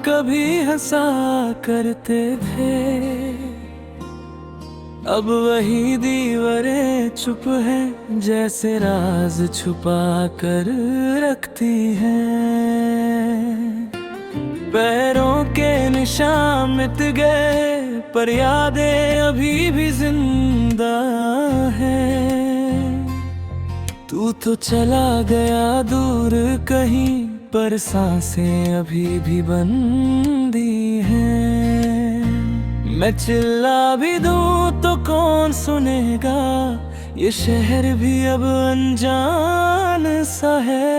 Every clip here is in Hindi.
कभी हंसा करते थे, अब वही दीवारें चुप है, जैसे राज छुपा कर रखती हैं। पैरों के निशान मिट गए, पर यादें अभी भी जिंदा हैं। तू तो चला गया दूर कहीं, पर सांसें अभी भी बंदी हैं। मैं चिल्ला भी दूं तो कौन सुनेगा, ये शहर भी अब अनजान सा है।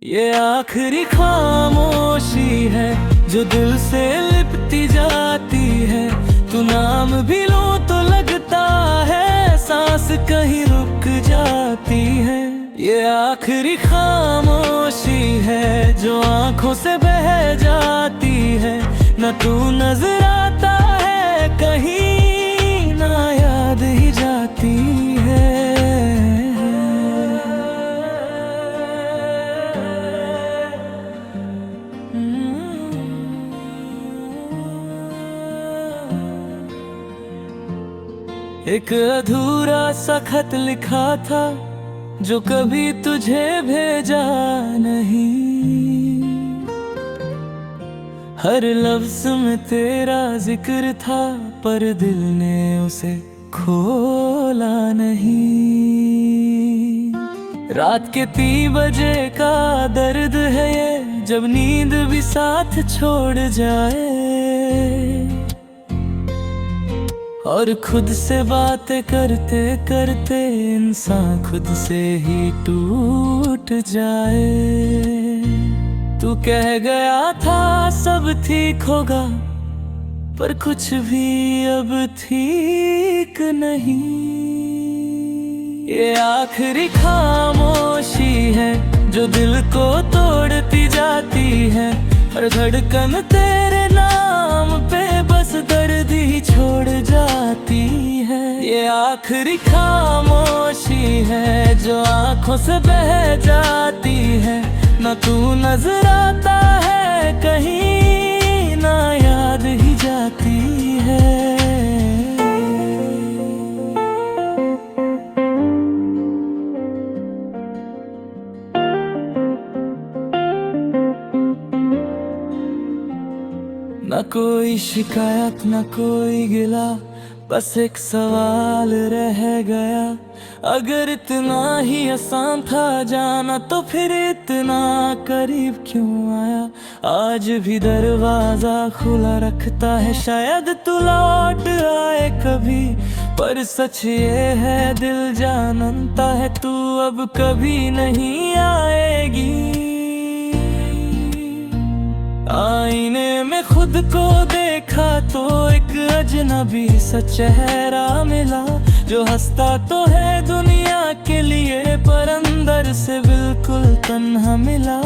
ये आखिरी खामोशी है जो दिल से लिपटी जाती है। तू नाम भी लो तो लगता है सांस कहीं रुक जाती है। ये आखिरी खामोशी है जो आंखों से बह जाती है। न तू नजर आता है कहीं, ना याद ही जाती है। एक अधूरा सा खत लिखा था जो कभी तुझे भेजा नहीं। हर लफ्ज में तेरा जिक्र था, पर दिल ने उसे खोला नहीं। रात के 3 बजे का दर्द है ये, जब नींद भी साथ छोड़ जाए। और खुद से बातें करते करते इंसान खुद से ही टूट जाए। तू कह गया था सब ठीक होगा, पर कुछ भी अब ठीक नहीं। ये आखिरी खामोशी है जो दिल को तोड़ती जाती है। हर धड़कन तेरे नाम पे बस दर्द ही छोड़ जाती है। ये आखिरी खामोशी है जो आंखों से बह जाती है। न तू नजर आता है कहीं, ना याद ही जाती है। न कोई शिकायत न कोई गिला, बस एक सवाल रह गया। अगर इतना ही आसान था जाना, तो फिर इतना करीब क्यों आया। आज भी दरवाजा खुला रखता है, शायद तू लौट आए कभी। पर सच ये है दिल जानता है, तू अब कभी नहीं आएगी। आईने में खुद को देखा तो एक अजनबी सा चेहरा मिला, जो हंसता तो है दुनिया के लिए, पर अंदर से बिल्कुल तन्हा मिला।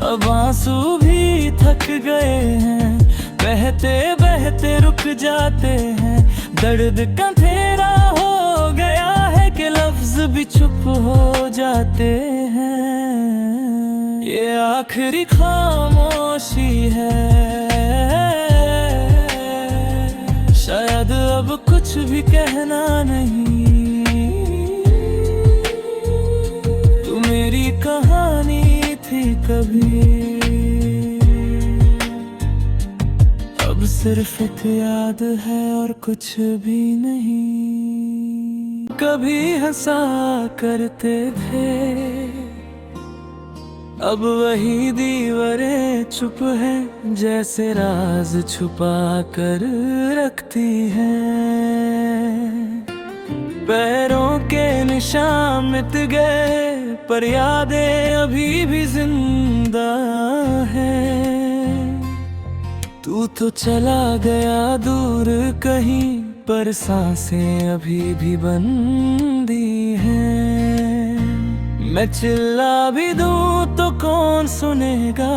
अब आंसू भी थक गए हैं, बहते बहते रुक जाते हैं। दर्द का अंधेरा हो गया है कि लफ्ज भी चुप हो जाते हैं। ये आखिरी खामोशी है, शायद अब कुछ भी कहना नहीं। तू मेरी कहानी थी कभी, अब सिर्फ एक याद है और कुछ भी नहीं। कभी हंसा करते थे, अब वही दीवारें चुप है, जैसे राज छुपा कर रखती हैं। पैरों के निशान मिट गए, पर यादें अभी भी जिंदा हैं। तू तो चला गया दूर कहीं, पर सांसें अभी भी बंदी हैं। मैं चिल्ला भी दूं तो कौन सुनेगा,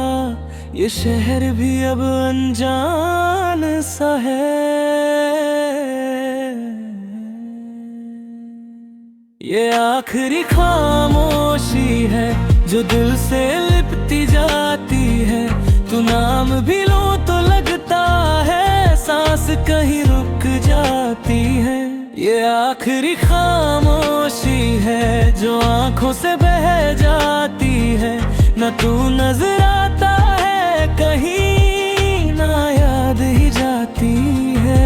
ये शहर भी अब अनजान सा है। ये आखिरी खामोशी है जो दिल से लिपटी जाती है। तू नाम भी लो तो लगता है सांस कहीं रुक जाती है। ये आखिरी खामोशी है जो आंखों से बह जाती है। न तू नजर आता है कहीं, ना याद ही जाती है।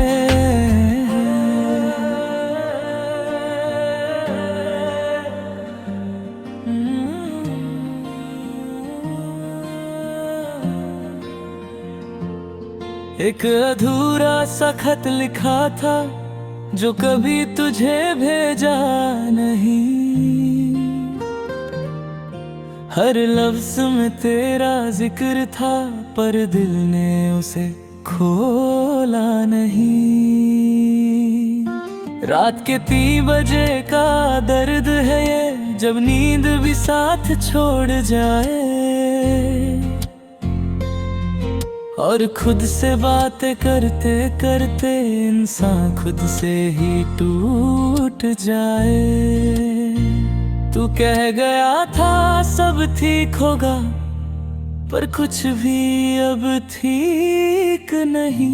एक अधूरा सा खत लिखा था जो कभी तुझे भेजा नहीं। हर लफ्ज में तेरा जिक्र था पर दिल ने उसे खोला नहीं। रात के 3 बजे का दर्द है ये, जब नींद भी साथ छोड़ जाए। और खुद से बातें करते करते इंसान खुद से ही टूट जाए। तू कह गया था सब ठीक होगा, पर कुछ भी अब ठीक नहीं।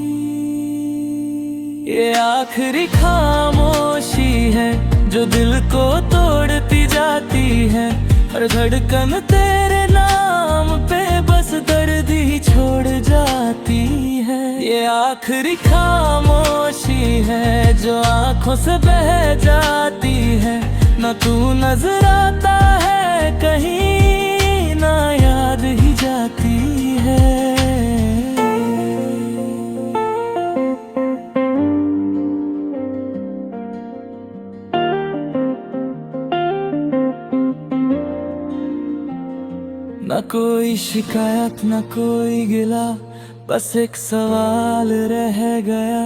ये आखिरी खामोशी है जो दिल को तोड़ती जाती है। हर धड़कन तेरे नाम पे बस दर्द ही छोड़ जाती है। ये आखिरी खामोशी है जो आंखों से बह जाती है। न तू नजर आता है कहीं, ना याद ही जाती है। न कोई शिकायत न कोई गिला, बस एक सवाल रह गया।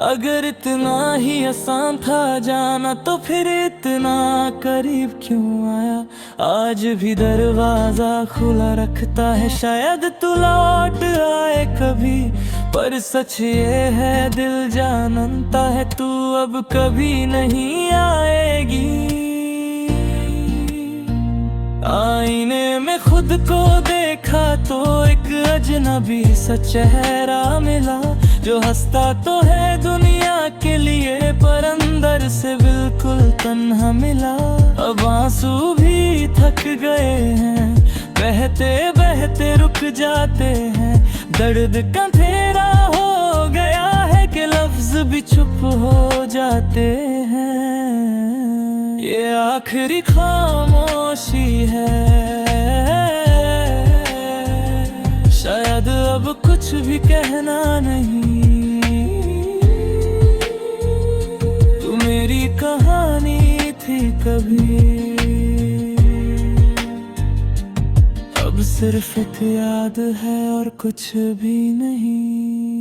अगर इतना ही आसान था जाना तो फिर इतना करीब क्यों आया। आज भी दरवाजा खुला रखता है, शायद तू लौट आए कभी। पर सच ये है दिल जानता है तू अब कभी नहीं आएगी। आईने में खुद को देखा तो एक अजनबी सा चेहरा मिला, जो हंसता तो है दुनिया के लिए पर अंदर से बिल्कुल तन्हा मिला। अब आंसू भी थक गए हैं, बहते बहते रुक जाते हैं। दर्द का अंधेरा हो गया है कि लफ्ज भी चुप हो जाते हैं। ये आखिरी खामोशी है, शायद अब कुछ भी कहना नहीं। तू मेरी कहानी थी कभी, अब सिर्फ एक याद है और कुछ भी नहीं।